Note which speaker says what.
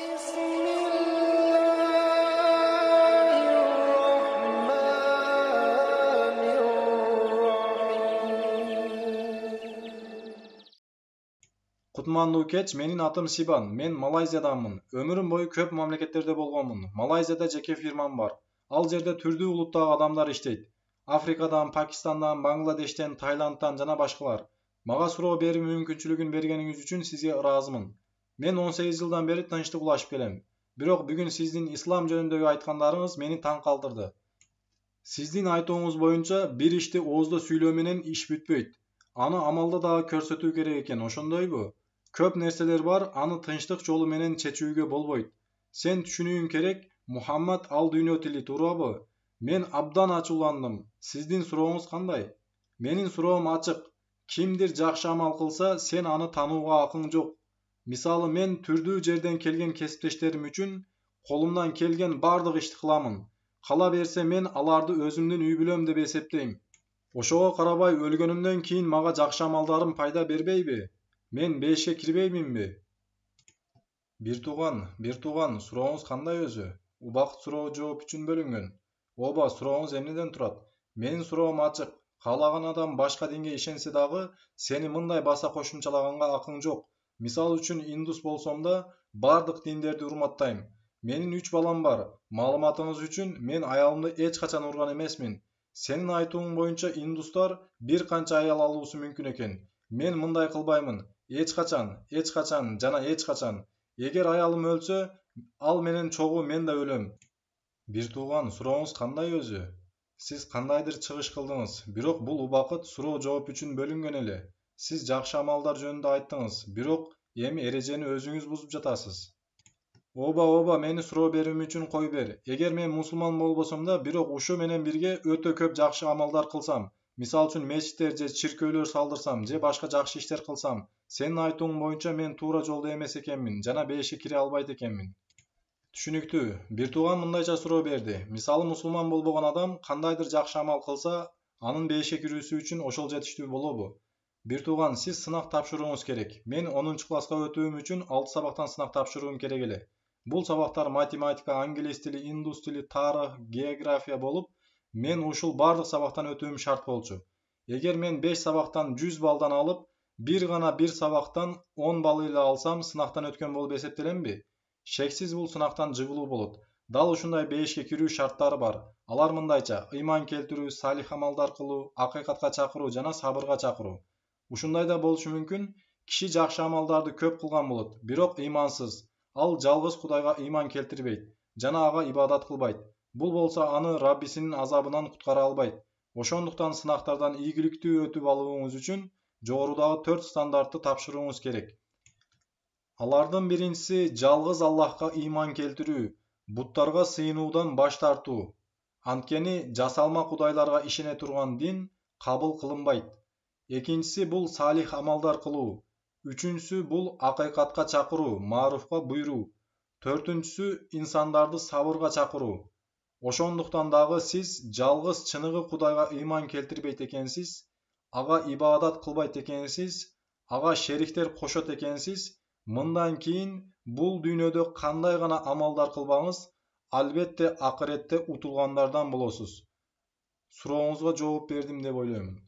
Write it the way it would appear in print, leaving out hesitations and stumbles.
Speaker 1: بسم الله الرحمن الرحيم.
Speaker 2: Кутмандуу кеч, менин атым Сибан. Мен Малайзияданмын. Өмүрүм бою көп мамлекеттерде болгонмун. Малайзияда жеке фирмам бар. Ал жерде түрдүү улуттагы адамдар иштейт. Африкадан, Пакистандан, Бангладештен, Тайландтан жана башкалар. Мага суроо берүү мүмкүнчүлүгүн бергениңиз үчүн сизге ыраазымын. Мен 18 жылдан бери тынчтык улашып келем. Бирок бүгүн сиздин ислам жөнүндөгү айткандарыңыз мени таң калтырды. Сиздин айтууңуз боюнча бир ишти ооздо сүйлөө менен иш бүтпөйт. Аны амалда дагы көрсөтүү керек экен, ошондойбу? Көп нерселер бар, аны тынчтык жолу менен чечүүгө болбойт. Сен түшүнүүң керек, Мухаммад ал дүйнө тили, туурабы? Мен абдан ачууландым. Сиздин сурооңуз кандай? Менин суроом ачык. Кимдир жакшы амал кылса, сен аны танууга акың жок. Мисалы, мен түрдүү жерден келген кесиптештерим үчүн колумдан келген бардык ишти кыламын. Кала берсе мен аларды өзүмдүн үй бүлөм деп эсептейм. Ошого карабай өлгөнүмдөн кийин мага жакшы амалдарым пайда бербейби? Мен бешке кирбейминби? Бир тууган, сурооңуз кандай өзү? Убакыт суроо жооп үчүн бөлүнгөн. Ооба, сурооңуз эмнеден турат? Менин суроом ачык. Каалаган адам башка динге ишенсе дагы, сени мындай баса кошумчалаганга акың жок. Мисал үчүн индус болсом да, бардык диндерди урматтайм. Менин 3 балам бар. Маалыматыңыз үчүн, мен аялымды эч качан урган эмесмин. Сенин айтууң боюнча индустар бир канча аял алуусу мүмкүн экен. Мен мындай кылбаймын. Эч качан жана эч качан. Эгер аялым өлсө, ал менен чогуу мен да өлөм. Бир тууган, сурооңуз кандай өзү? Сиз кандайдыр чыгыш кылдыңыз, бирок бул убакыт суроо жооп үчүн бөлүнгөн эле. Сиз жакшы амалдар жөнүндө айттыңыз, бирок эми эрежени өзүңүз бузуп жатасыз. Ооба, мени суроо берүүм үчүн кой бер. Эгер мен мусулман болбосом да, бирок ушу менен бирге өтө көп жакшы амалдар кылсам, мисал үчүн мечиттер же чиркөөлөр салдырсам, же башка жакшы иштер кылсам, сенин айтууң боюнча мен туура жолдо эмес экенмин жана бешке кире албайт экенмин. Түшүнүктүү. Бир тууган мындайча суроо берди. Мисалы, мусулман болбогон адам кандайдыр жакшы амал кылса, анын бешке кирүүсү үчүн ошол жетиштүү болобу? Бир тууган, сиз сынак тапшырууңуз керек. Мен 10 класска өтүүм үчүн 6 сабактан сынак тапшыруум керек эле. Бул сабактар математика, англис тили, индус тили, тарых, география болуп, мен ушул бардык сабактан өтүүм шарт болчу. Эгер мен 5 сабактан 100 балдан алып, бир сабактан 10 балл эле алсам, сынактан өткөн болуп эсептелемби? Шексиз бул сынактан жыгылуу болот. Дал ушундай бешке кирүү шарттары бар. Алар мындайча: ыйман келтирүү, салих амалдар кылуу, акыйкатка чакыруу жана сабырга чакыруу. Ушундай да болушу мүмкүн, киши жакшы амалдарды көп кылган болот, бирок ыймансыз. Ал жалгыз Кудайга ыйман келтирбейт жана ага ибадат кылбайт. Бул болсо аны Раббисинин азабынан куткара албайт. Ошондуктан сынактардан ийгиликтүү өтүп алууңуз үчүн жогорудагы 4 стандартты тапшырууңуз керек. Алардын биринчиси жалгыз Аллахка ыйман келтирүү, буттарга сыйынуудан баш тартуу. Анткени жасалма кудайларга ишене турган дин кабыл кылынбайт. Экинчиси бул салих амалдар кылуу. Үчүнчүсү бул акыйкатка чакыруу, мааруфка буйруу. Төртүнчүсү инсандарды сабырга чакыруу. Ошондуктан дагы сиз жалгыз чыныгы Кудайга ыйман келтирбейт экенсиз, ага ибадат кылбайт экенсиз, ага шериктер кошот экенсиз, мындан кийин бул дүйнөдө кандай гана амалдар кылбаңыз, албетте акыретте утулгандардан болосуз. Сурооңузга жооп бердим деп ойлоймун.